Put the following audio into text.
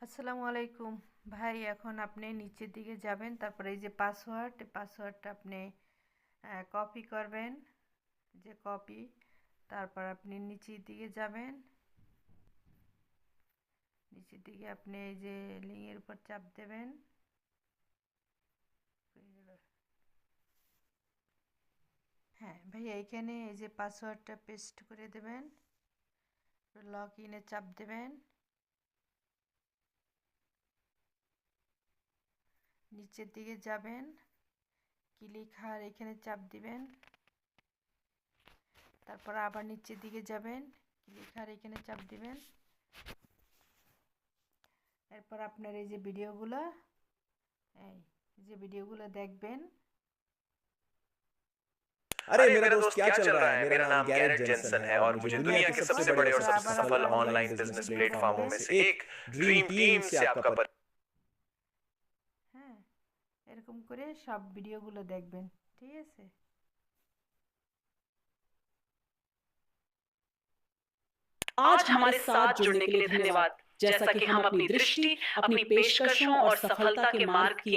আসসালামু আলাইকুম ভাই। এখন আপনি নিচের দিকে যাবেন, তারপরে এই যে পাসওয়ার্ডটা আপনি কপি করবেন, যে কপি। তারপর আপনি নিচের দিকে যাবেন, নিচের দিকে আপনি এই যে লিঙ্কের উপর চাপ দেবেন। হ্যাঁ ভাইয়া, এইখানে এই যে পাসওয়ার্ডটা পেস্ট করে দেবেন, লগ ইনে চাপ দেবেন, নিচের দিকে যাবেন, ক্লিক হার এখানে চাপ দিবেন, তারপর আবার নিচের দিকে যাবেন, ক্লিক হার এখানে চাপ দিবেন। এরপর আপনার এই যে ভিডিওগুলো, এই যে ভিডিওগুলো দেখবেন। अरे मेरा दोस्त क्या चल रहा है। मेरा नाम गैरेट जेनसन है और मुझे दुनिया के सबसे बड़े और सबसे सफल ऑनलाइन बिजनेस प्लेटफॉर्मों में से एक ड्रीम टीम से आपका হ্যাঁ, এরকম করে সব ভিডিওগুলো দেখবেন, ঠিক আছে। आज हमारे साथ जुड़ने के लिए धन्यवाद। जैसा कि हम अपनी दृष्टि, अपनी पेशकशों और सफलता के मार्ग की